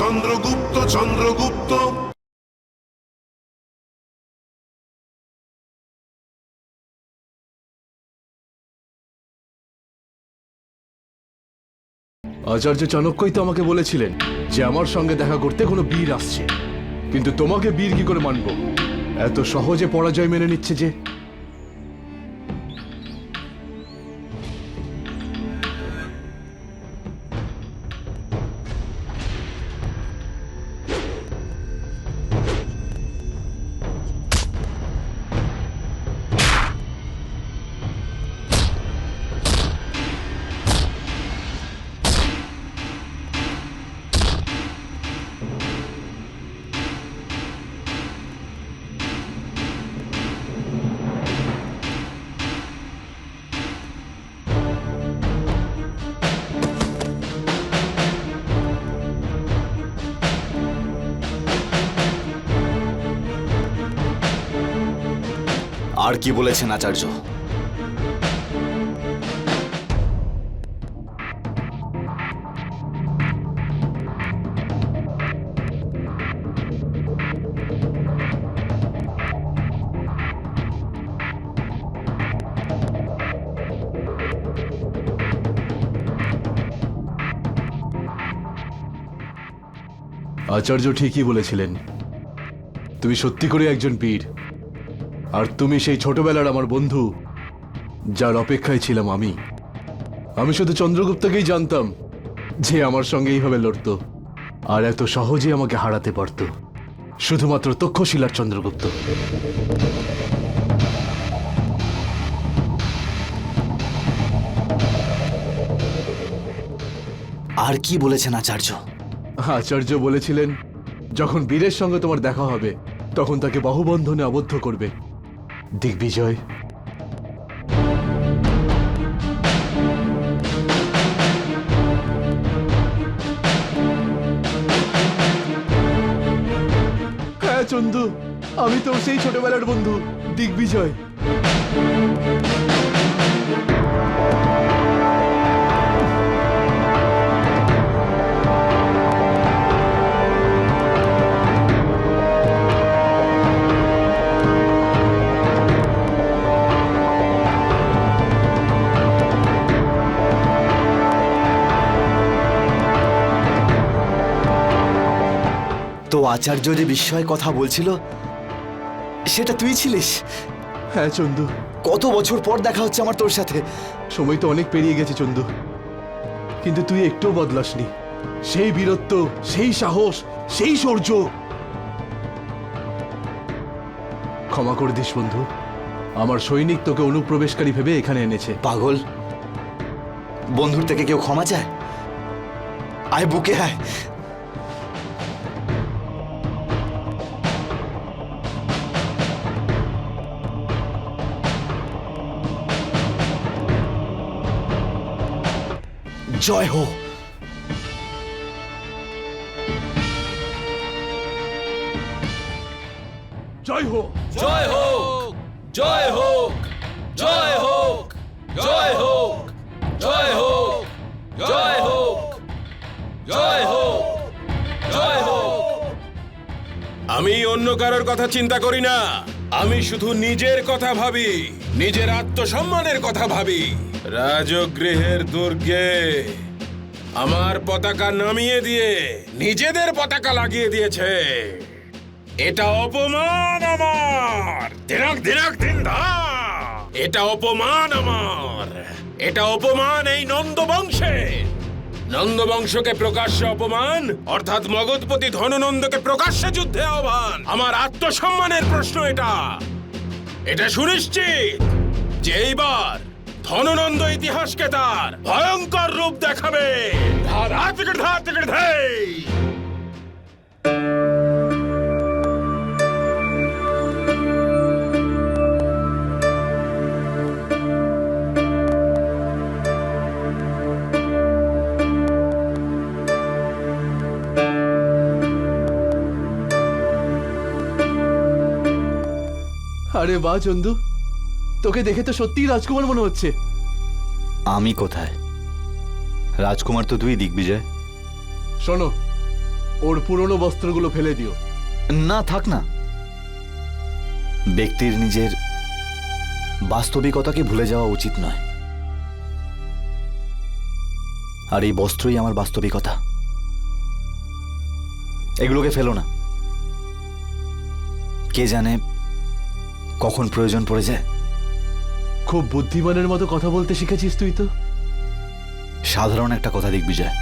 চন্দ্রগুপ্ত চন্দ্রগুপ্ত। আচার্য চাণক্যই তো আমাকে বলেছিলেন যে আমার সঙ্গে দেখা করতে কোনো বীর আসছে, কিন্তু তোমাকে বীর কি করে মানব? এত সহজে পরাজয় মেনে নিচ্ছে যে। আর কি বলেছেন আচার্য? আচার্য ঠিকই বলেছিলেন, তুমি সত্যি করে একজন বীর। আর তুমি সেই ছোটবেলার আমার বন্ধু, যার অপেক্ষায় ছিলাম আমি। আমি শুধু চন্দ্রগুপ্তকেই জানতাম যে আমার সঙ্গে এইভাবে লড়তো আর এত সহজে আমাকে হারাতে পারত, শুধুমাত্র তক্ষশিলার চন্দ্রগুপ্ত। আর কি বলেছেন আচার্য? আচার্য বলেছিলেন, যখন বীরের সঙ্গে তোমার দেখা হবে তখন তাকে বাহুবন্ধনে আবদ্ধ করবে। দিগ্বিজয়। হ্যাঁ চন্দু, আমি তো সেই ছোটবেলার বন্ধু দিগ্বিজয়। তো আচার্য যে বিস্ময় কথা বলছিল সেটা তুই ছিলিস? হ্যাঁ চন্দু। কত বছর পর দেখা হচ্ছে আমার তোর সাথে। সময় তো অনেক পেরিয়ে গেছে চন্দু, কিন্তু তুই একটুও বদলাসনি। সেই বীরত্ব, সেই সাহস, সেই শৌর্য। ক্ষমা করে দিস বন্ধু, আমার সৈনিক তোকে অনুপ্রবেশকারী ভেবে এখানে এনেছে। পাগল, বন্ধুর থেকে কেউ ক্ষমা চায়? আয় বুকে আয়। জয় হো। জয় হো। জয় হোক, জয় হোক, জয় হোক, জয় হোক, জয় হোক, জয় হোক, জয় হোক, জয় হোক। আমি অন্য কারোর কথা চিন্তা করি না, আমি শুধু নিজের কথা ভাবি, নিজের আত্মসম্মানের কথা ভাবি। রাজগৃহের দুর্গে আমার পতাকা নামিয়ে দিয়ে নিজেদের পতাকা লাগিয়ে দিয়েছে। এটা অপমান আমার। দিনক দিনক দিন ধা, এটা অপমান আমার। এটা অপমান এই নন্দবংশের। নন্দবংশকে প্রকাশ্যে অপমান, অর্থাৎ মগধপতি ধননন্দকে প্রকাশ্যে যুদ্ধে আহ্বান। আমার আত্মসম্মানের প্রশ্ন এটা। এটা সুনিশ্চিত যে এইবার ধননন্দ ইতিহাসকে তার ভয়ঙ্কর রূপ দেখাবে। ধা ধা টিকিট ধা টিকিট ধেই। আরে বাহ চন্দু, তোকে দেখে তো সত্যিই রাজকুমার মনে হচ্ছে। আমি কোথায়? রাজকুমার তো তুই, দিগ্বিজয়। শোনো, ওর পুরনো বস্ত্রগুলো ফেলে দিও। না, থাক না। ব্যক্তির নিজের বাস্তবিকতাকে ভুলে যাওয়া উচিত নয়, আর এই বস্ত্রই আমার বাস্তবিকতা। এগুলোকে ফেলো না, কে জানে কখন প্রয়োজন পড়ে যায়। খুব বুদ্ধিমানের মতো কথা বলতে শিখেছিস তুই তো। সাধারণ একটা কথা দিগ্বিজয়,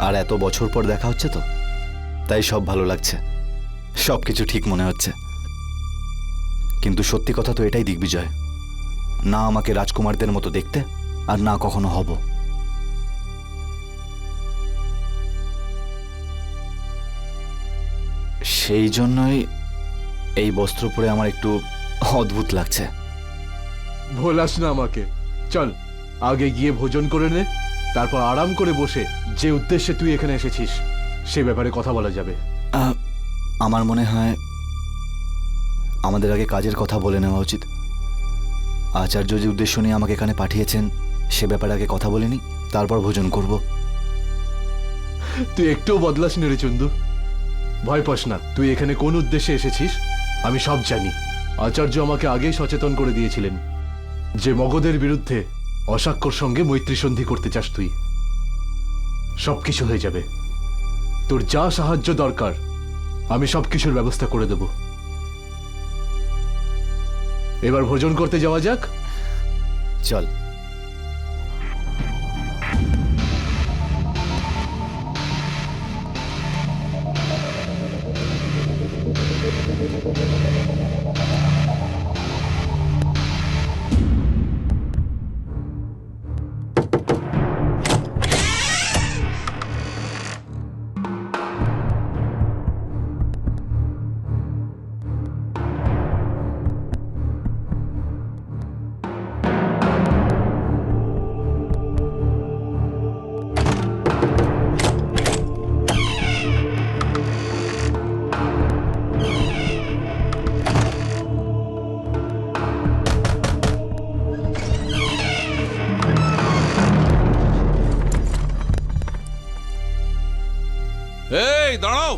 আর এত বছর পর দেখা হচ্ছে তো, তাই সব ভালো লাগছে, সবকিছু ঠিক মনে হচ্ছে। কিন্তু সত্যি কথা তো এটাই দিগ্বিজয়, না আমাকে রাজকুমারদের মতো দেখতে, আর না কখনো হব। সেই জন্যই এই বস্ত্র পরে আমার একটু অদ্ভুত লাগছে। ভোলাস না আমাকে। চল আগে গিয়ে ভোজন করে নে, তারপর আরাম করে বসে যে উদ্দেশ্যে তুই এখানে এসেছিস সে ব্যাপারে কথা বলা যাবে। আমার মনে হয় আমাদের আগে কাজের কথা বলে নেওয়া উচিত। আচার্য যে উদ্দেশ্য নিয়ে আমাকে এখানে পাঠিয়েছেন সে ব্যাপারে আগে কথা বলিনি, তারপর ভোজন করব। তুই একটুও বদলাস নি রে চন্দু। ভয় পাস না, তুই এখানে কোন উদ্দেশ্যে এসেছিস আমি সব জানি। আচার্য আমাকে আগেই সচেতন করে দিয়েছিলেন যে মগধের বিরুদ্ধে অশাক্যর সঙ্গে মৈত্রী সন্ধি করতে চাস তুই। সবকিছু হয়ে যাবে, তোর যা সাহায্য দরকার আমি সবকিছুর ব্যবস্থা করে দেব। এবার ভোজন করতে যাওয়া যাক। চল। এই দাঁড়াও,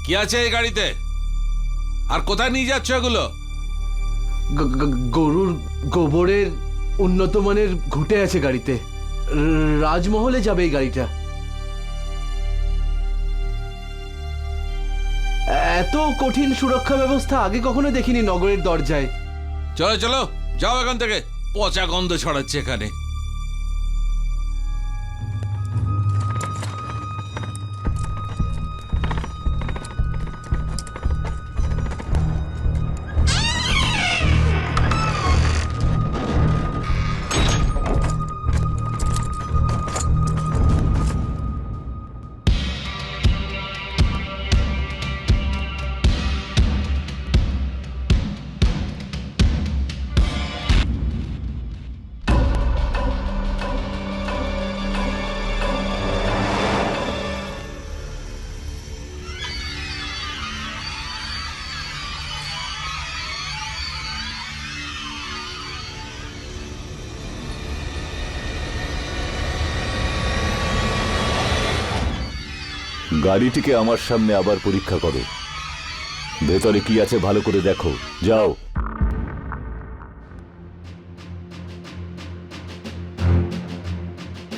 কি আছে এই গাড়িতে, আর কোথায় নিয়ে যাচ্ছ এগুলো? গরুর গোবরের উন্নত মানের ঘুঁটে আছে গাড়িতে। রাজমহলে যাবে এই গাড়িটা। এত কঠিন সুরক্ষা ব্যবস্থা আগে কখনো দেখিনি নগরের দরজায়। চলো চলো, যাও এখান থেকে, পচা গন্ধ ছড়াচ্ছে এখানে। গাড়িটিকে আমার সামনে আবার পরীক্ষা করো, ভেতরে কি আছে ভালো করে দেখো। যাও।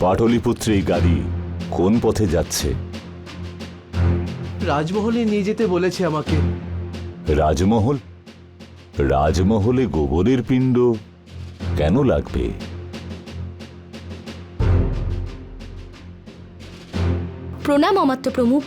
পাটলিপুত্র এই গাড়ি কোন পথে যাচ্ছে? রাজমহলে নিয়ে যেতে বলেছে আমাকে। রাজমহল? রাজমহলে গোবরের পিণ্ড কেন লাগবে? প্রণাম অমাত্য প্রমুখ।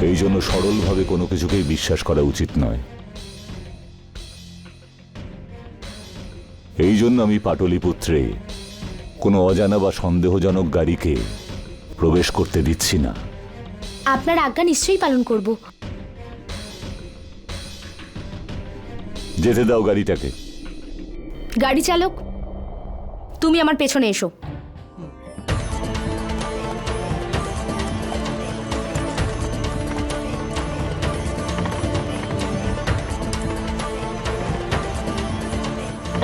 এই জন্য সরলভাবে কোনো কিছুকেই বিশ্বাস করা উচিত নয়। এই জন্য আমি পাটলিপুত্রে কোনো অজানা বা সন্দেহজনক গাড়িকে প্রবেশ করতে দিচ্ছি না। আপনার আজ্ঞা নিশ্চয়ই পালন করব। যেতে দাও গাড়িটাকে। গাড়ি চালক, তুমি আমার পেছনে এসো।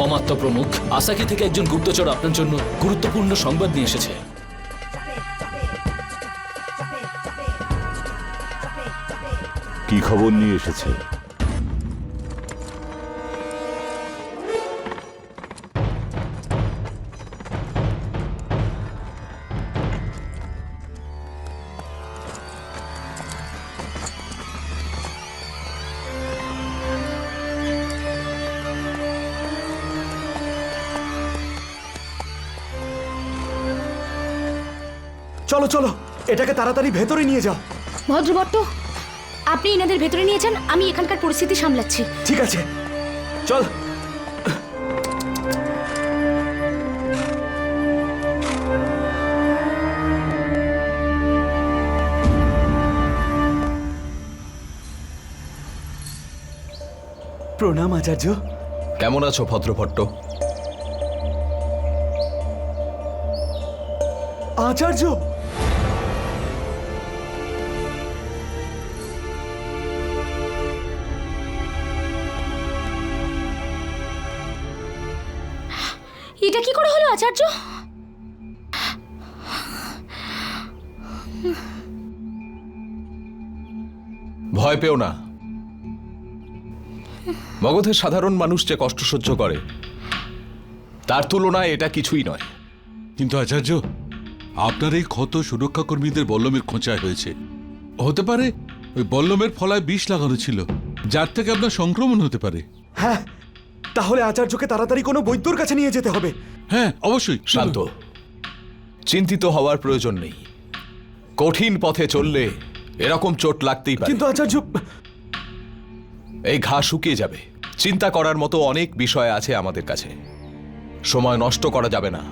অমাত্য প্রমুখ, আসাকি থেকে একজন গুপ্তচর আপনার জন্য গুরুত্বপূর্ণ সংবাদ নিয়ে এসেছে। কি খবর নিয়ে এসেছে? চলো চলো, এটাকে তাড়াতাড়ি ভেতরে নিয়ে যাও। ভদ্রভট্ট, আপনি এনাদের ভেতরে নিয়েছেন, আমি এখানকার পরিস্থিতি সামলাচ্ছি। ঠিক আছে, চল। প্রণাম আচার্য। কেমন আছো ভদ্রভট্ট? আচার্য, এটা কি করে হলো আচার্য? ভয় পেও না। মগধের সাধারণ মানুষ যে কষ্ট সহ্য করে তার তুলনায় এটা কিছুই নয়। কিন্তু আচার্য, আপনার এই ক্ষত সুরক্ষা কর্মীদের বল্লমের খোঁচায় হয়েছে। হতে পারে ওই বল্লমের ফলায় বিষ লাগানো ছিল, যার থেকে আপনার সংক্রমণ হতে পারে। হ্যাঁ, তাহলে আচার্যকে তাড়াতাড়ি কোনো বৈদ্যর কাছে নিয়ে যেতে হবে। হ্যাঁ, অবশ্যই। শান্ত, চিন্তিত হওয়ার প্রয়োজন নেই। কঠিন পথে চললে এরকম চোট লাগতেই পারে, কিন্তু আচার্য, এই ঘা শুকিয়ে যাবে। চিন্তা করার মতো অনেক বিষয় আছে আমাদের কাছে, সময় নষ্ট করা যাবে না।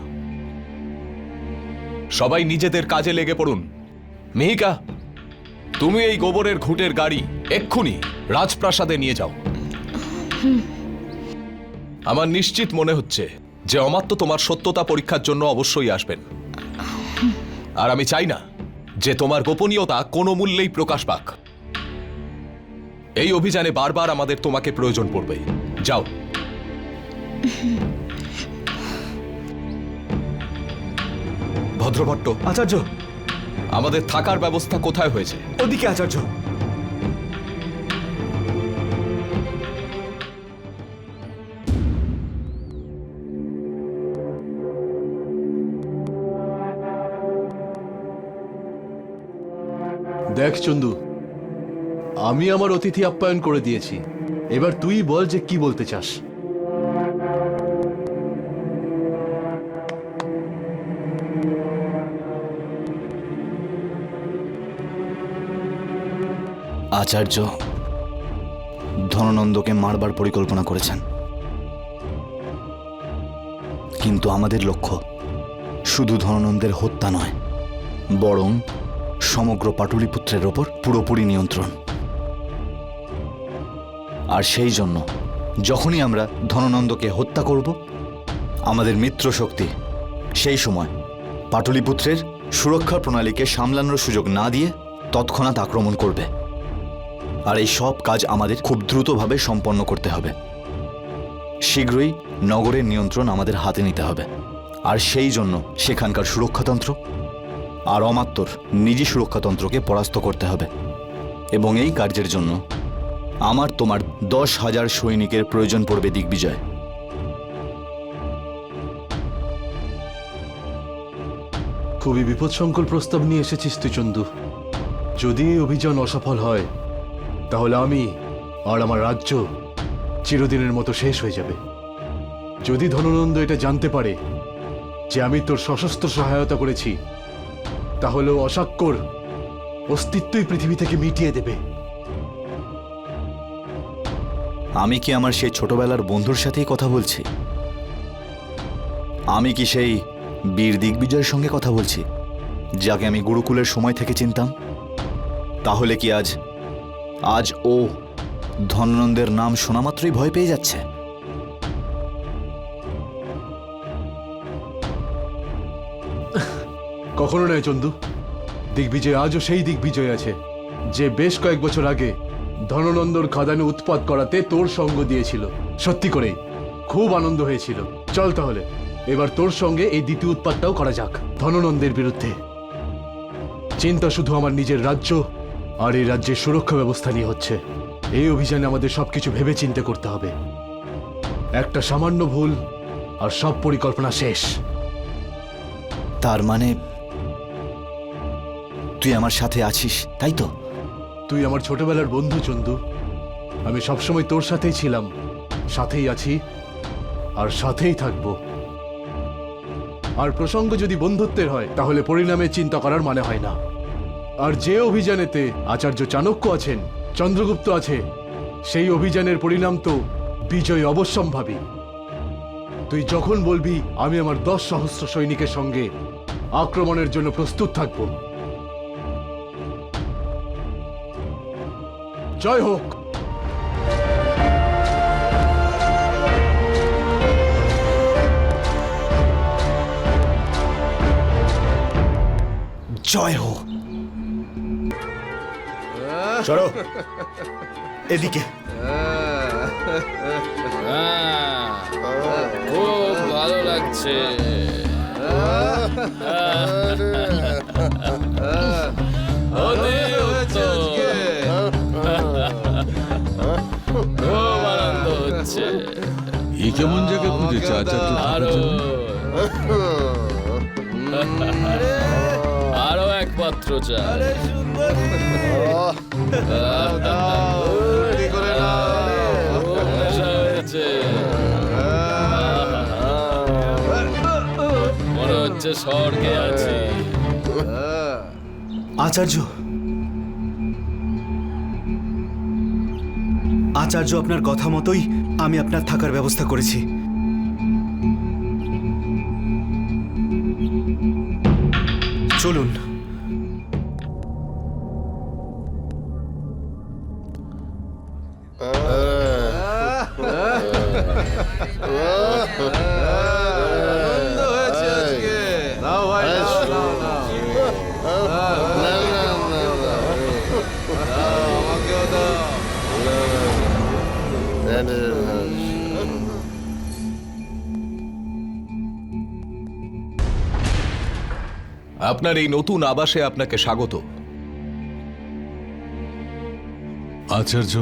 সবাই নিজেদের কাজে লেগে পড়ুন। মিহিকা, তুমি এই গোবরের ঘুঁটের গাড়ি এক্ষুনি রাজপ্রাসাদে নিয়ে যাও। আমার নিশ্চিত মনে হচ্ছে যে অমাত্য তোমার সত্যতা পরীক্ষার জন্য অবশ্যই আসবেন, আর আমি চাই না যে তোমার গোপনীয়তা কোনো মূল্যেই প্রকাশ পাক। এই অভিযানে বারবার আমাদের তোমাকে প্রয়োজন পড়বে। যাও। ভদ্রভট্ট, আচার্য, আমাদের থাকার ব্যবস্থা কোথায় হয়েছে? ওদিকে আচার্য। দেখ চন্দু, আমি আমার অতিথি আপ্যায়ন করে দিয়েছি, এবার তুই বল যে কি বলতে চাস। আচার্য ধননন্দকে মারবার পরিকল্পনা করেছেন, কিন্তু আমাদের লক্ষ্য শুধু ধননন্দের হত্যা নয়, বরং সমগ্র পাটলিপুত্রের ওপর পুরোপুরি নিয়ন্ত্রণ। আর সেই জন্য যখনই আমরা ধননন্দকে হত্যা করব, আমাদের মিত্র শক্তি সেই সময় পাটলিপুত্রের সুরক্ষা প্রণালীকে সামলানোর সুযোগ না দিয়ে তৎক্ষণাৎ আক্রমণ করবে। আর এই সব কাজ আমাদের খুব দ্রুতভাবে সম্পন্ন করতে হবে। শীঘ্রই নগরের নিয়ন্ত্রণ আমাদের হাতে নিতে হবে, আর সেই জন্য সেখানকার সুরক্ষাতন্ত্র আর অমাত্যর নিজি সুরক্ষাতন্ত্রকে পরাস্ত করতে হবে। এবং এই কার্যের জন্য আমার তোমার 10,000 সৈনিকের প্রয়োজন পড়বে দিগ্বিজয়। খুবই বিপদসংকুল প্রস্তাব নিয়ে এসেছিস তুই চন্দু। যদি এই অভিযান অসফল হয় তাহলে আমি আর আমার রাজ্য চিরদিনের মতো শেষ হয়ে যাবে। যদি ধননন্দ এটা জানতে পারে যে আমি তোর সশস্ত্র সহায়তা করেছি, তাহলেও অশাক্যর অস্তিত্বই পৃথিবী থেকে মিটিয়ে দেবে। আমি কি আমার সেই ছোটবেলার বন্ধুর সাথেই কথা বলছি? আমি কি সেই বীর দিগ্বিজয়ের সঙ্গে কথা বলছি, যাকে আমি গুরুকুলের সময় থেকে চিনতাম? তাহলে কি আজ ও ধনানন্দের নাম শোনা মাত্রই ভয় পেয়ে যাচ্ছে? কখনো নয় চন্দু, দিগ্বিজয় আজও সেই দিগ্বিজয় আছে যে বেশ কয়েক বছর আগে ধননন্দর খাদানে উৎপাত করাতে তোর সঙ্গ দিয়েছিল। সত্যি করেই খুব আনন্দ হয়েছিল। চল তাহলে এবার তোর সঙ্গে এই দ্বিতীয় উৎপাতটাও করা যাক ধননন্দের বিরুদ্ধে। চিন্তা শুধু আমার নিজের রাজ্য আর এই রাজ্যের সুরক্ষা ব্যবস্থা নিয়ে হচ্ছে। এই অভিযানে আমাদের সবকিছু ভেবে চিন্তে করতে হবে। একটা সামান্য ভুল আর সব পরিকল্পনা শেষ। তার মানে তুই আমার সাথে আছিস, তাই তো? তুই আমার ছোটবেলার বন্ধু চন্দু। আমি সবসময় তোর সাথেই ছিলাম, সাথেই আছি আর সাথেই থাকবো। আর প্রসঙ্গ যদি বন্ধুত্বের হয় তাহলে পরিণামে চিন্তা করার মানে হয় না। আর যে অভিযানেতে আচার্য চাণক্য আছেন, চন্দ্রগুপ্ত আছে, সেই অভিযানের পরিণাম তো বিজয় অবশ্যম্ভাবী। তুই যখন বলবি আমি আমার 10 সহস্র সৈনিকের সঙ্গে আক্রমণের জন্য প্রস্তুত থাকব। জয় হোক। জয় হো। চলো এদিকে। খুব ভালো লাগছে। অতি উত্তম। খুব আনন্দ হচ্ছে। এই কেমন জায়গা খুঁজেছে আচার্য থাকার জন্য? আরো এক পাত্র চাই। নেশা হয়েছে। মনে হচ্ছে স্বর্গে আছি। আচার্য, আচার্য, আপনার কথা মতোই আমি আপনার থাকার ব্যবস্থা করেছি। চলুন। আপনার এই নতুন আবাসে আপনাকে স্বাগত। আচার্য,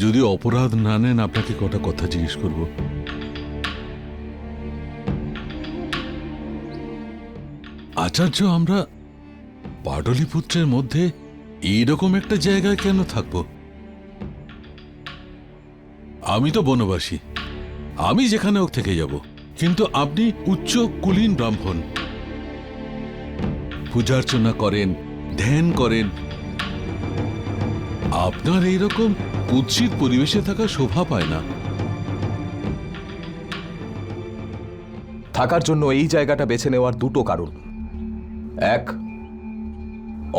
যদি অপরাধ না নেন আপনাকে কটা কথা জিজ্ঞেস করব। আচার্য, আমরা পাটলিপুত্রের মধ্যে এইরকম একটা জায়গায় কেন থাকব? আমি তো বনবাসী, আমি যেখানে হোক থেকে যাব, কিন্তু আপনি উচ্চ কুলীন ব্রাহ্মণ, পূজার্চনা করেন, ধ্যান করেন। আপনার এইরকম কুৎসিত পরিবেশে থাকা শোভা পায় না। থাকার জন্য এই জায়গাটা বেছে নেওয়ার দুটো কারণ। এক,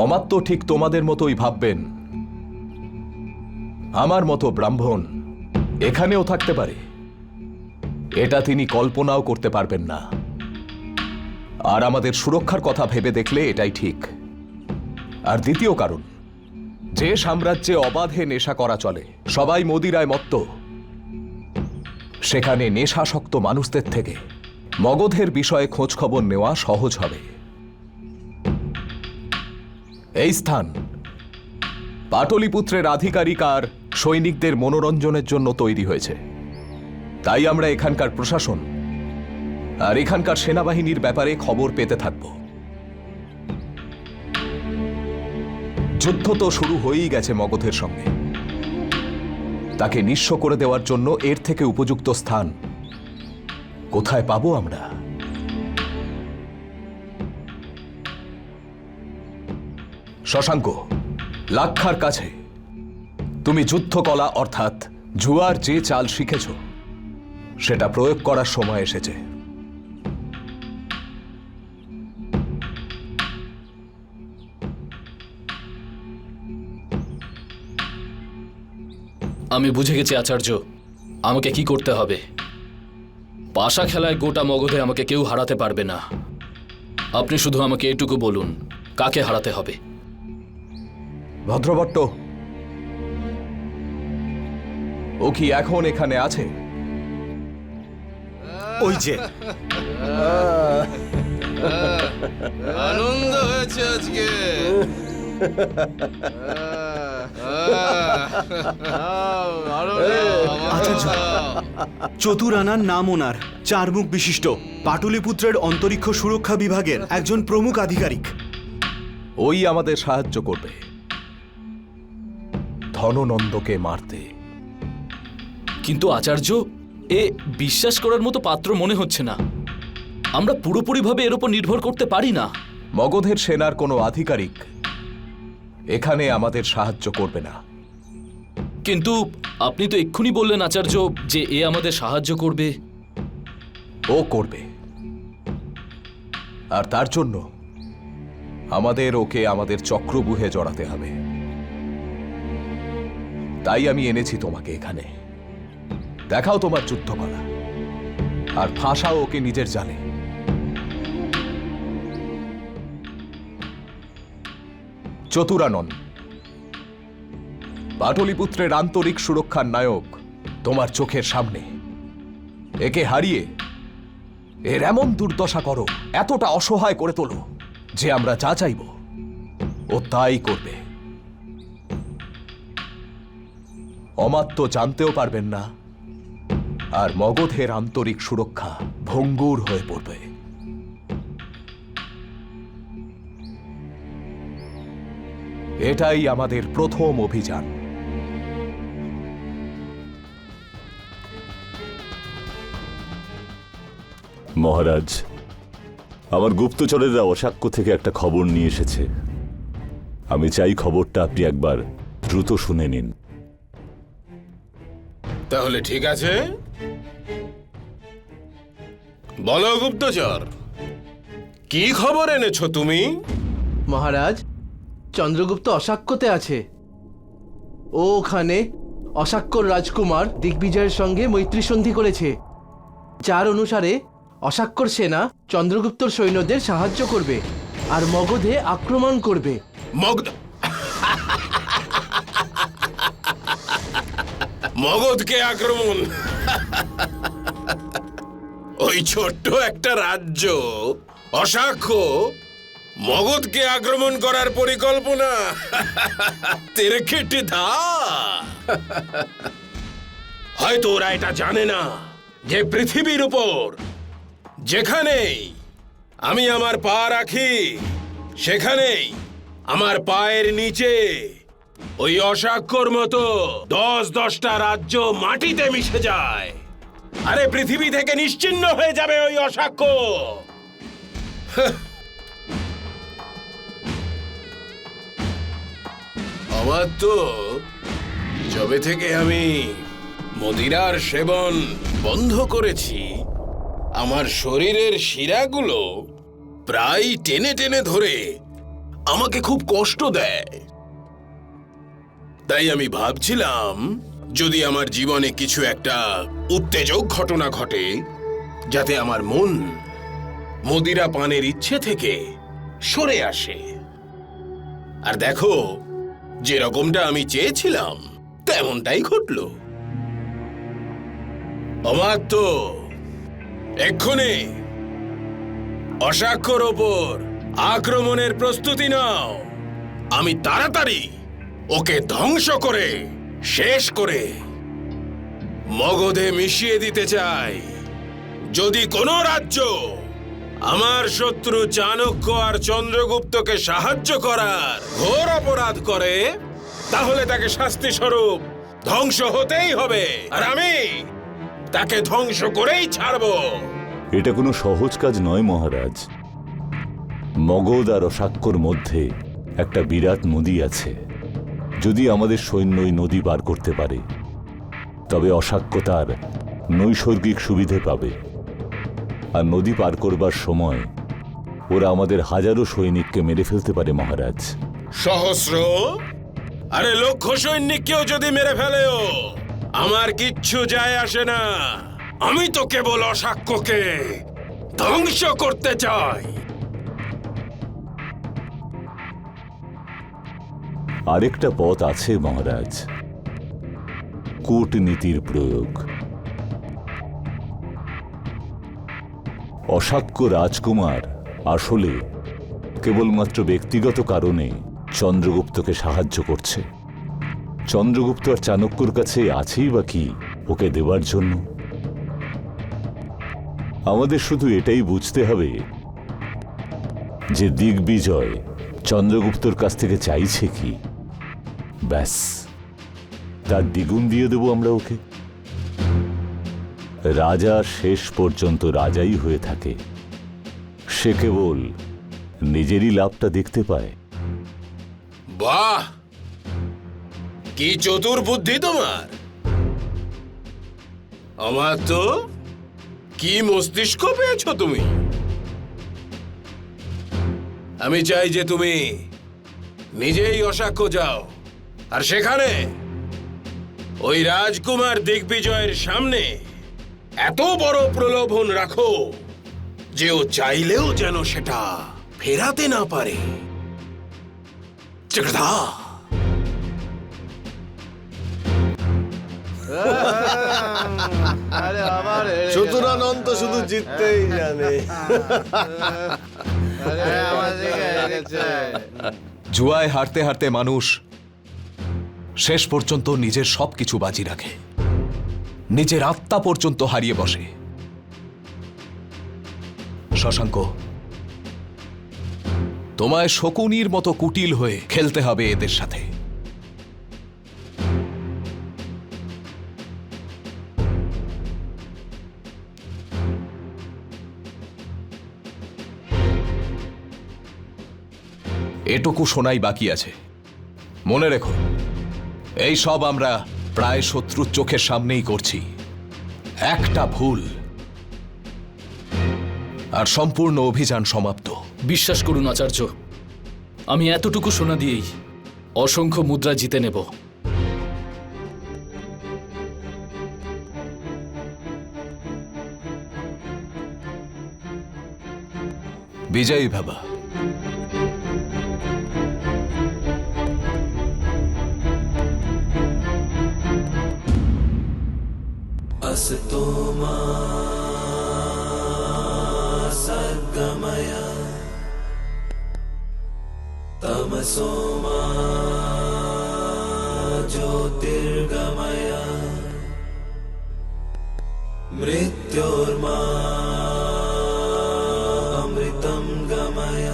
অমাত্য ঠিক তোমাদের মতোই ভাববেন আমার মতো ব্রাহ্মণ এখানেও থাকতে পারে, এটা তিনি কল্পনাও করতে পারবেন না। আর আমাদের সুরক্ষার কথা ভেবে দেখলে এটাই ঠিক। আর দ্বিতীয় কারণ, যে সাম্রাজ্যে অবাধে নেশা করা চলে, সবাই মদিরায় মত্ত, সেখানে নেশাসক্ত মানুষদের থেকে মগধের বিষয়ে খোঁজ খবর নেওয়া সহজ হবে। এই স্থান পাটলিপুত্রের আধিকারিক আর সৈনিকদের মনোরঞ্জনের জন্য তৈরি হয়েছে। তাই আমরা এখানকার প্রশাসন আর এখানকার সেনাবাহিনীর ব্যাপারে খবর পেতে থাকব। যুদ্ধ তো শুরু হয়েই গেছে মগধের সঙ্গে। তাকে নিঃস্ব করে দেওয়ার জন্য এর থেকে উপযুক্ত স্থান কোথায় পাবো আমরা? শশাঙ্ক, লাক্ষার কাছে তুমি যুদ্ধকলা অর্থাৎ জুয়ার যে চাল শিখেছ সেটা প্রয়োগ করার সময় এসেছে। আমি বুঝে গেছি আচার্য, আমাকে কি করতে হবে। পাশা খেলায় গোটা মগধে আমাকে কেউ হারাতে পারবে না। আপনি শুধু আমাকে এটুকু বলুন, কাকে হারাতে হবে। ভদ্রভট্ট, ও কি এখন এখানে আছে? ওই যে আনন্দ হয়েছে আজকে। আচার্য, চতুরানার নাম ওনার, চারমুখ বিশিষ্ট, পাটলিপুত্রের অন্তরিক্ষ সুরক্ষা বিভাগের একজন প্রমুখ আধিকারিক। ওই আমাদের সাহায্য করবে ধননন্দকে মারতে। কিন্তু আচার্য, এ বিশ্বাস করার মতো পাত্র মনে হচ্ছে না। আমরা পুরোপুরিভাবে এর উপর নির্ভর করতে পারি না। মগধের সেনার কোনো আধিকারিক এখানে আমাদের সাহায্য করবে না। কিন্তু আপনি তো এক্ষুনি বললেন আচার্য যে এ আমাদের সাহায্য করবে। ও করবে, আর তার জন্য আমাদের ওকে আমাদের চক্রব্যূহে জড়াতে হবে। তাই আমি এনেছি তোমাকে এখানে। দেখাও তোমার যুদ্ধকলা আর ফাঁসাও ওকে নিজের জালে। চতুরানন, পাটলিপুত্রের আন্তরিক সুরক্ষার নায়ক তোমার চোখের সামনে। একে হারিয়ে এর এমন দুর্দশা করো, এতটা অসহায় করে তোলো যে আমরা যা চাইব ও তাই করবে। অমাত্য জানতেও পারবেন না, আর মগধের আন্তরিক সুরক্ষা ভঙ্গুর হয়ে পড়বে। এটাই আমাদের প্রথম অভিযান। মহারাজ, আমার গুপ্তচরেরা অশাক্য থেকে একটা খবর নিয়ে এসেছে। আমি চাই খবরটা আপনি একবার দ্রুত শুনে নিন। তাহলে ঠিক আছে, বলো গুপ্তচর, কি খবর এনেছো তুমি? মহারাজ, চন্দ্রগুপ্ত অশাক্যতে আছে। ও ওখানে অশাক্যর রাজকুমার দিগ্বিজয়ের সঙ্গে মৈত্রী সন্ধি করেছে, যার অনুসারে অশাক্যর সেনা চন্দ্রগুপ্তর সৈন্যদের সাহায্য করবে আর মগধে আক্রমণ করবে। মগধকে আক্রমণ? ওই ছোট্ট একটা রাজ্য অশাক্য মগধকে আক্রমণ করার পরিকল্পনা? তেরে কেটে ধা। হয়তো ওরা এটা জানে না যে পৃথিবীর উপর যেখানেই আমি আমার পা রাখি সেখানেই আমার পায়ের নিচে ওই অশাক্যর মতো 10-10টা রাজ্য মাটিতে মিশে যায়। আরে পৃথিবী থেকে নিশ্চিহ্ন হয়ে যাবে ওই অশাক্য। আমার তো যবে থেকে আমি মদিরার সেবন বন্ধ করেছি, আমার শরীরের শিরাগুলো প্রায় টেনে টেনে ধরে আমাকে খুব কষ্ট দেয়। তাই আমি ভাবছিলাম, যদি আমার জীবনে কিছু একটা উত্তেজক ঘটনা ঘটে যাতে আমার মন মদিরা পানের ইচ্ছে থেকে সরে আসে। আর দেখো, যেরকমটা আমি চেয়েছিলাম তেমনটাই ঘটল। আমার তো এক্ষুনি অশাক্যর ওপর আক্রমণের প্রস্তুতি নাও। আমি তাড়াতাড়ি ওকে ধ্বংস করে শেষ করে মগধে মিশিয়ে দিতে চাই। যদি কোনো রাজ্য আমার শত্রু চাণক্য আর চন্দ্রগুপ্তকে সাহায্য করার ঘোর অপরাধ করে তাহলে তাকে শাস্তি স্বরূপ ধ্বংস হতেই হবে, আর আমি তাকে ধ্বংস করেই ছাড়ব। এটা কোনো সহজ কাজ নয় মহারাজ। মগধ আর অশাক্যর মধ্যে একটা বিরাট নদী আছে। যদি আমাদের সৈন্য ওই নদী পার করতে পারে তবে অশাক্য তার নৈসর্গিক সুবিধে পাবে। আর নদী পার করবার সময় ওরা আমাদের হাজারো সৈনিককে মেরে ফেলতে পারে মহারাজ। সহস্র? আরে লক্ষ সৈনিককেও যদি মেরে ফেলেও আমার কিচ্ছু যায় আসে না। আমি তো কেবল অশাক্যকে ধ্বংস করতে চাই। আরেকটা পথ আছে মহারাজ, কূটনীতির প্রয়োগ। অশাক্য রাজকুমার আসলে কেবলমাত্র ব্যক্তিগত কারণে চন্দ্রগুপ্তকে সাহায্য করছে। চন্দ্রগুপ্ত আর চাণক্যর কাছে আছেই বা কি ওকে দেবার জন্য? আমাদের শুধু এটাই বুঝতে হবে যে দিগ্বিজয় চন্দ্রগুপ্তর কাছ থেকে চাইছে কি, ব্যাস তার দ্বিগুণ দিয়ে দেব আমরা ওকে। রাজা শেষ পর্যন্ত রাজাই হয়ে থাকে, সে কেবল নিজেরই লাভটা দেখতে পায়। বাহ, কি চতুর বুদ্ধি তোমার! আমার তো কি মস্তিষ্ক পেয়েছো তুমি! আমি চাই যে তুমি নিজেই অশাক্য যাও, আর সেখানে ওই রাজকুমার দিগ্বিজয়ের সামনে এত বড় প্রলোভন রাখো যে ও চাইলেও যেন সেটা ফেরাতে না পারে। চক্রধা, চতুরানন্দ শুধু জিততেই জানে। জুয়ায় হারতে হারতে মানুষ শেষ পর্যন্ত নিজের সবকিছু বাজি রাখে, নিজের আত্মা পর্যন্ত হারিয়ে বসে। শশাঙ্ক, তোমায় শকুনির মতো কুটিল হয়ে খেলতে হবে এদের সাথে। এটুকু শোনাই বাকি আছে। মনে রেখো, এই সব আমরা প্রায় শত্রুর চোখের সামনেই করছি। একটা ভুল আর সম্পূর্ণ অভিযান সমাপ্ত। বিশ্বাস করুন আচার্য, আমি এতটুকু সোনা দিয়েই অসংখ্য মুদ্রা জিতে নেব। বিজয়ী বাবা। असतो मा सद्गमय तमसो मा ज्योतिर्गमय मृत्योर्मा अमृतं गमय।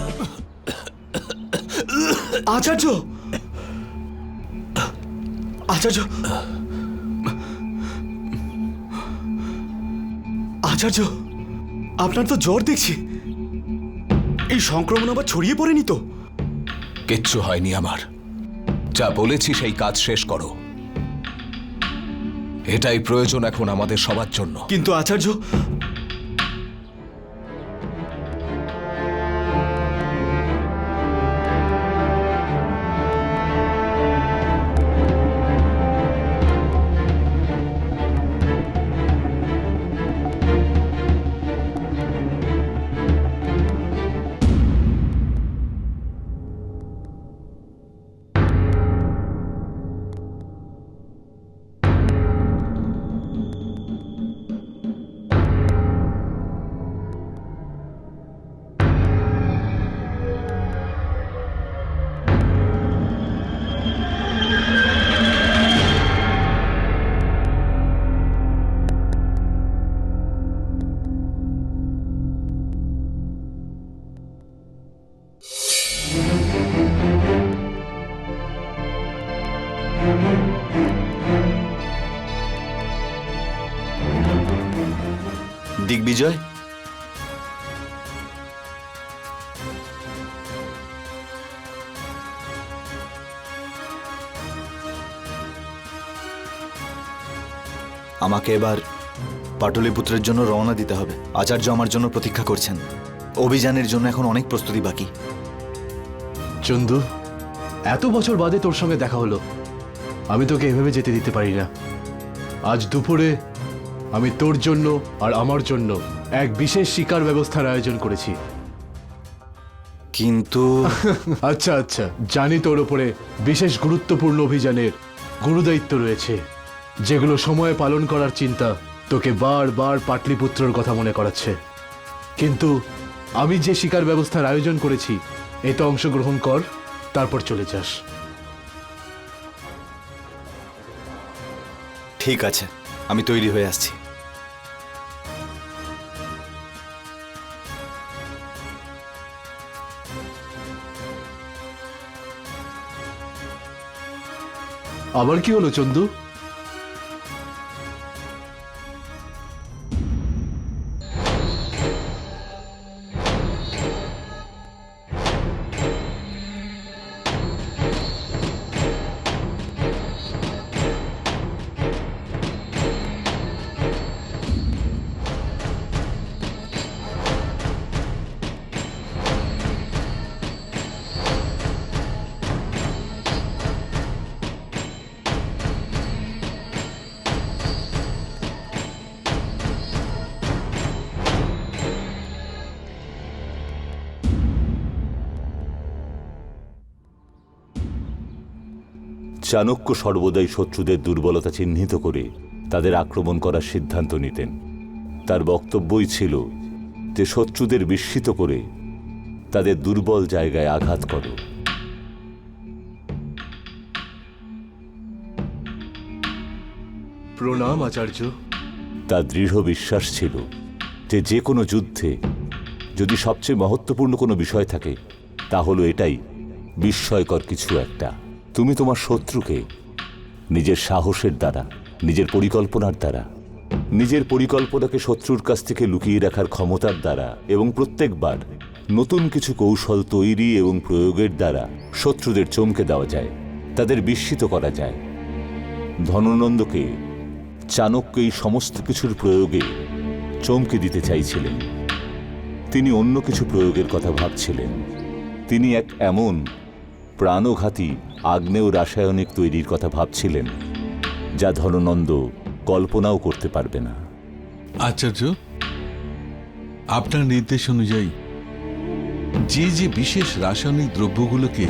আচার্য, আচার্য, আচার্য, আপনার তো জ্বর দেখছি। এই সংক্রমণ আবার ছড়িয়ে পড়েনি তো? কিচ্ছু হয়নি আমার। যা বলেছি সেই কাজ শেষ করো, এটাই প্রয়োজন এখন আমাদের সবার জন্য। কিন্তু আচার্য, দিগ্বিজয়, আমাকে এবার পাটলিপুত্রের জন্য রওনা দিতে হবে। আচার্য আমার জন্য প্রতীক্ষা করছেন। অভিযানের জন্য এখন অনেক প্রস্তুতি বাকি। চন্দু, এত বছর বাদে তোর সঙ্গে দেখা হলো, আমি তোকে এভাবে যেতে দিতে পারি না। আজ দুপুরে আমি তোর জন্য আর আমার জন্য এক বিশেষ শিকার ব্যবস্থার আয়োজন করেছি। কিন্তু আচ্ছা আচ্ছা, জানি তোর ওপরে বিশেষ গুরুত্বপূর্ণ অভিযানের গুরুদায়িত্ব রয়েছে, যেগুলো সময়ে পালন করার চিন্তা তোকে বারবার পাটলিপুত্রের কথা মনে করাচ্ছে। কিন্তু আমি যে শিকার ব্যবস্থার আয়োজন করেছি, এতে অংশগ্রহণ কর, তারপর চলে যাস। ঠিক আছে, আমি তৈরি হয়ে আসছি। আবার কি হলো চন্দু? চাণক্য সর্বদাই শত্রুদের দুর্বলতা চিহ্নিত করে তাদের আক্রমণ করার সিদ্ধান্ত নিতেন। তার বক্তব্যই ছিল যে শত্রুদের বিস্মিত করে তাদের দুর্বল জায়গায় আঘাত করো। প্রণাম আচার্য। তার দৃঢ় বিশ্বাস ছিল যে যে কোনো যুদ্ধে যদি সবচেয়ে মহত্বপূর্ণ কোনো বিষয় থাকে, তা হলো এটাই, বিস্ময়কর কিছু একটা। তুমি তোমার শত্রুকে নিজের সাহসের দ্বারা, নিজের পরিকল্পনার দ্বারা, নিজের পরিকল্পনাকে শত্রুর কাছ থেকে লুকিয়ে রাখার ক্ষমতার দ্বারা এবং প্রত্যেকবার নতুন কিছু কৌশল তৈরি এবং প্রয়োগের দ্বারা শত্রুদের চমকে দেওয়া যায়, তাদের বিস্মিত করা যায়। ধননন্দকে চাণক্য এই সমস্ত কিছুর প্রয়োগে চমকে দিতে চাইছিলেন। তিনি অন্য কিছু প্রয়োগের কথা ভাবছিলেন। তিনি এক এমন প্রাণঘাতী আগ্নেয় রাসায়নিক তৈরির কথা ভাবছিলেন যা ধননন্দ কল্পনাও করতে পারবে না। আচার্য, আপনার নির্দেশ অনুযায়ী যে যে বিশেষ রাসায়নিক দ্রব্যগুলোকে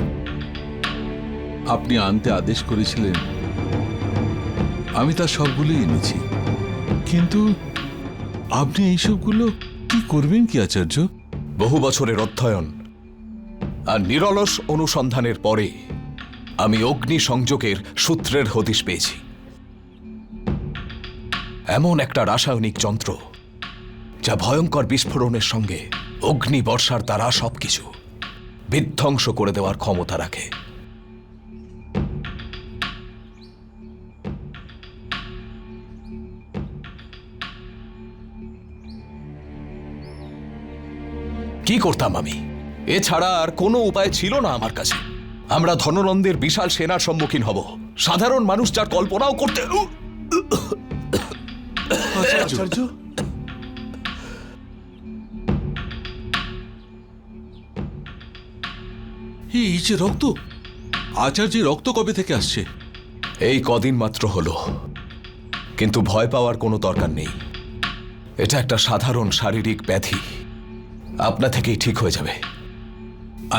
আপনি আনতে আদেশ করেছিলেন, আমি তার সবগুলোই এনেছি। কিন্তু আপনি এইসবগুলো কি করবেন কি আচার্য? বহু বছরের অধ্যয়ন আর নিরলস অনুসন্ধানের পরে আমি অগ্নি সংযোগের সূত্রের হদিশ পেয়েছি। এমন একটা রাসায়নিক যন্ত্র যা ভয়ঙ্কর বিস্ফোরণের সঙ্গে অগ্নি বর্ষার দ্বারা সবকিছু বিধ্বংস করে দেওয়ার ক্ষমতা রাখে। কি করতাম আমি? এছাড়া আর কোনো উপায় ছিল না আমার কাছে। আমরা ধননন্দের বিশাল সেনার সম্মুখীন হব, সাধারণ মানুষ যার কল্পনাও করতে। আচার্য, এই যে রক্ত, আচার্যের রক্ত কবে থেকে আসছে? এই কদিন মাত্র হলো, কিন্তু ভয় পাওয়ার কোনো দরকার নেই। এটা একটা সাধারণ শারীরিক ব্যাধি, আপনা থেকেই ঠিক হয়ে যাবে।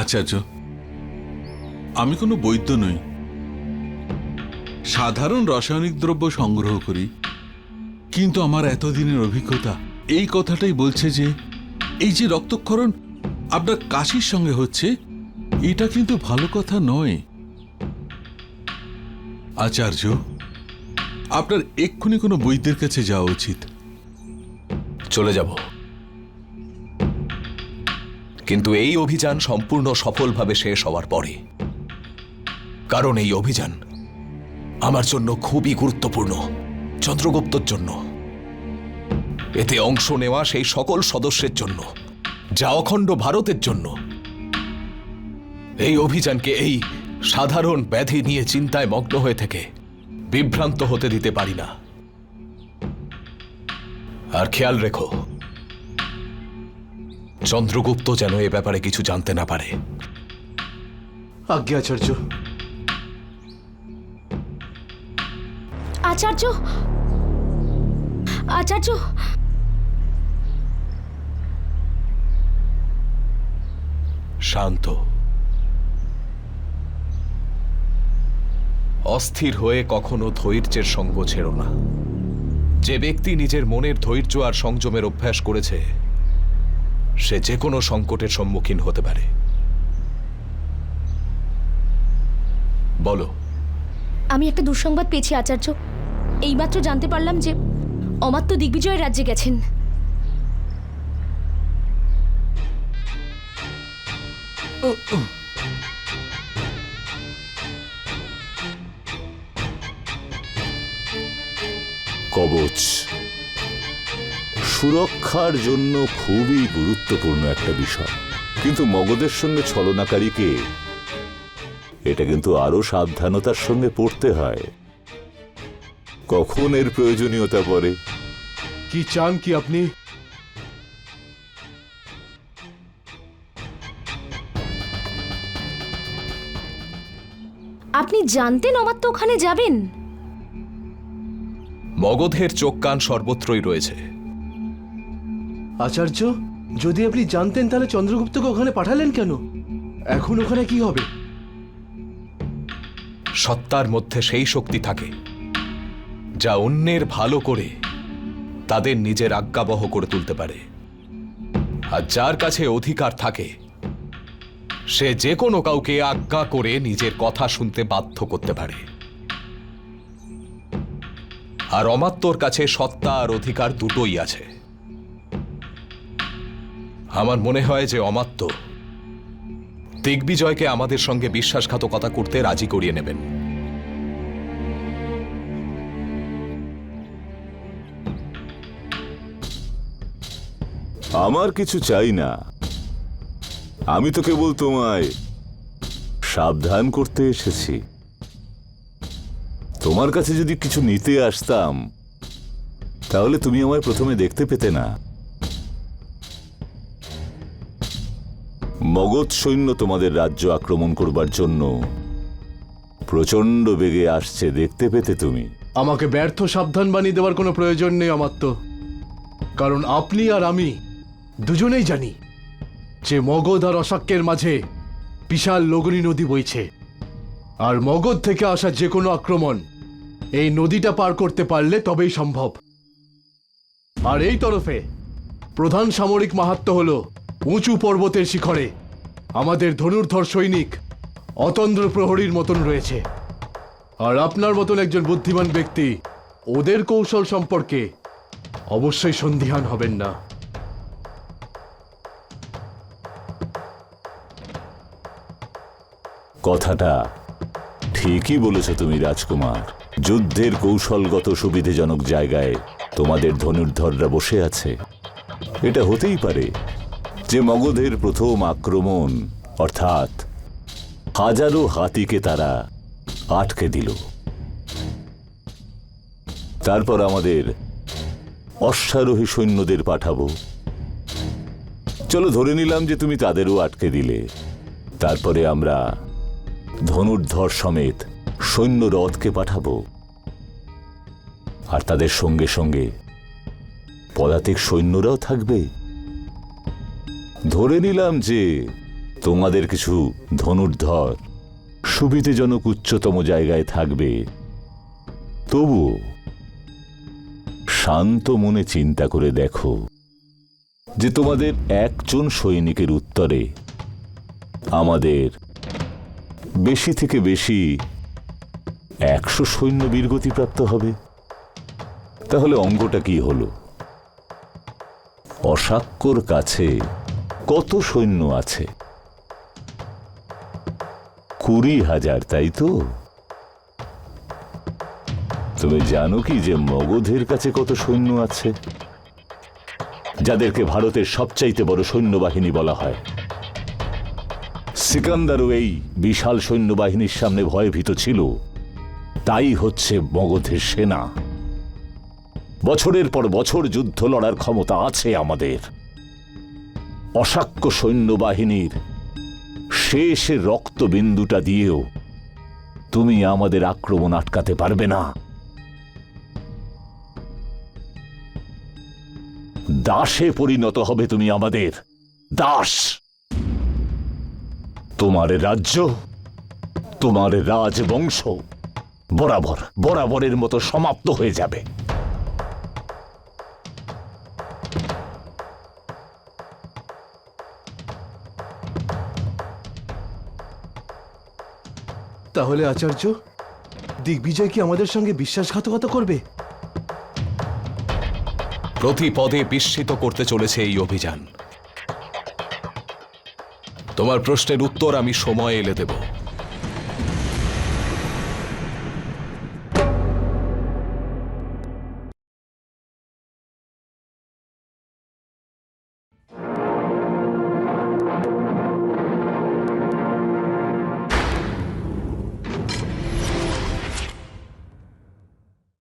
আচার্য, আমি কোনো বৈদ্য নই, সাধারণ রাসায়নিক দ্রব্য সংগ্রহ করি, কিন্তু আমার এতদিনের অভিজ্ঞতা এই কথাটাই বলছে যে এই যে রক্তক্ষরণ আপনার কাশির সঙ্গে হচ্ছে, এটা কিন্তু ভালো কথা নয়। আচার্য, আপনার এক্ষুনি কোনো বৈদ্যের কাছে যাওয়া উচিত। চলে যাব, কিন্তু এই অভিযান সম্পূর্ণ সফলভাবে শেষ হওয়ার পরে। কারণ এই অভিযান আমার জন্য খুবই গুরুত্বপূর্ণ, চন্দ্রগুপ্তর জন্য। এতে অংশ নেওয়া সেই সকল সদস্যের জন্য, যা অখণ্ড ভারতের জন্য। এই অভিযানকে এই সাধারণ ব্যাধি নিয়ে চিন্তায় মগ্ন হয়ে থেকে বিভ্রান্ত হতে দিতে পারি না। আর খেয়াল রেখো, চন্দ্রগুপ্ত যেন এ ব্যাপারে কিছু জানতে না পারে। আজ্ঞে আচার্য। আচার্য, আচার্য, শান্ত, অস্থির হয়ে কখনো ধৈর্যের সঙ্গ ছেড়ো না। যে ব্যক্তি নিজের মনের ধৈর্য আর সংযমের অভ্যাস করেছে, সে যে কোনো সংকটের সম্মুখীন হতে পারে। বলো। আমি একটা দুঃসংবাদ পেয়েছি আচার্য। এইমাত্র জানতে পারলাম যে অমাত্য দিগ্বিজয়ের রাজ্যে গেছেন। কবচ সুরক্ষার জন্য খুবই গুরুত্বপূর্ণ একটা বিষয়, কিন্তু মগধের সঙ্গে ছলনাকারীকে এটা কিন্তু আরো সাবধানতার সঙ্গে পড়তে হয়। কখন এর প্রয়োজনীয়তা পড়ে। কি চান কি আপনি? আপনি জানতেন অমাত্য ওখানে যাবেন? মগধের চোখ কান সর্বত্রই রয়েছে। আচার্য, যদি আপনি জানতেন তাহলে চন্দ্রগুপ্তকে ওখানে পাঠালেন কেন? এখন ওখানে কি হবে? সত্তার মধ্যে সেই শক্তি থাকে যা অন্যের ভালো করে তাদের নিজের আজ্ঞাবহ করে তুলতে পারে। আর যার কাছে অধিকার থাকে, সে যে কোনো কাউকে আজ্ঞা করে নিজের কথা শুনতে বাধ্য করতে পারে। আর অমাত্যর কাছে সত্তা আর অধিকার দুটোই আছে। আমার মনে হয় যে অমাত্য দিগ্বিজয়কে আমাদের সঙ্গে বিশ্বাসঘাতকতা করতে রাজি করিয়ে নেবেন। আমার কিছু চাই না, আমি তো কেবল তোমায় সাবধান করতে এসেছি। তোমার কাছে যদি কিছু নিতে আসতাম তাহলে তুমি আমায় প্রথমে দেখতে পেতে না। মগধ সৈন্য তোমাদের রাজ্য আক্রমণ করবার জন্য প্রচন্ড বেগে আসছে, দেখতে পেতে তুমি। আমাকে ব্যর্থ সাবধান বানিয়ে দেওয়ার কোনো প্রয়োজন নেই অমাত্য, কারণ আপনি আর আমি দুজনেই জানি যে মগধ আর অশাক্যের মাঝে বিশাল লগনি নদী বইছে। আর মগধ থেকে আসা যে কোনো আক্রমণ এই নদীটা পার করতে পারলে তবেই সম্ভব। আর এই তরফে প্রধান সামরিক মাহাত্ম্য হল উঁচু পর্বতের শিখরে আমাদের ধনুর্ধর সৈনিক অতন্দ্র প্রহরীর মতন রয়েছে। আর আপনার মতন একজন বুদ্ধিমান ব্যক্তি ওদের কৌশল সম্পর্কে অবশ্যই সন্দিহান হবেন না। কথাটা ঠিকই বলেছ তুমি রাজকুমার। যুদ্ধের কৌশলগত সুবিধাজনক জায়গায় তোমাদের ধনুর্ধররা বসে আছে। এটা হতেই পারে যে মগধের প্রথম আক্রমণ অর্থাৎ হাজারো হাতিকে তারা আটকে দিল। তারপর আমাদের অশ্বারোহী সৈন্যদের পাঠাবো। চলো ধরে নিলাম যে তুমি তাদেরও আটকে দিলে। তারপরে আমরা ধনুর্ধর সমেত সৈন্য রথকে পাঠাবো। আর তাদের সঙ্গে সঙ্গে পদাতিক সৈন্যরাও থাকবে। ধরে নিলাম যে তোমাদের কিছু ধনুর্ধর সুবিধাজনক উচ্চতম জায়গায় থাকবে। তবুও শান্ত মনে চিন্তা করে দেখো যে তোমাদের একজন সৈনিকের উত্তরে আমাদের বেশি থেকে বেশি 100 সৈন্য বীরগতিপ্রাপ্ত হবে। তাহলে অঙ্কটা কি হলো? অশাক্যর কাছে কত সৈন্য আছে? 20,000, তাই তো? তুমি জানো কি যে মগধের কাছে কত সৈন্য আছে, যাদেরকে ভারতের সবচাইতে বড় সৈন্যবাহিনী বলা হয়? সিকান্দারও এই বিশাল সৈন্যবাহিনীর সামনে ভয়ভীত ছিল। তাই হচ্ছে মগধের সেনা। বছরের পর বছর যুদ্ধ লড়ার ক্ষমতা আছে আমাদের। অশাক্য সৈন্যবাহিনীর শেষ রক্তবিন্দুটা দিয়েও তুমি আমাদের আক্রমণ আটকাতে পারবে না। দাসে পরিণত হবে তুমি আমাদের, দাস। তোমার রাজ্য, তোমার রাজবংশ বরাবরের মতো সমাপ্ত হয়ে যাবে। তাহলে আচার্য, দিগ্বিজয় কি আমাদের সঙ্গে বিশ্বাসঘাতকতা করবে? প্রতি পদে বিস্মিত করতে চলেছে এই অভিযান। তোমার প্রশ্নের উত্তর আমি সময় এলে দেব।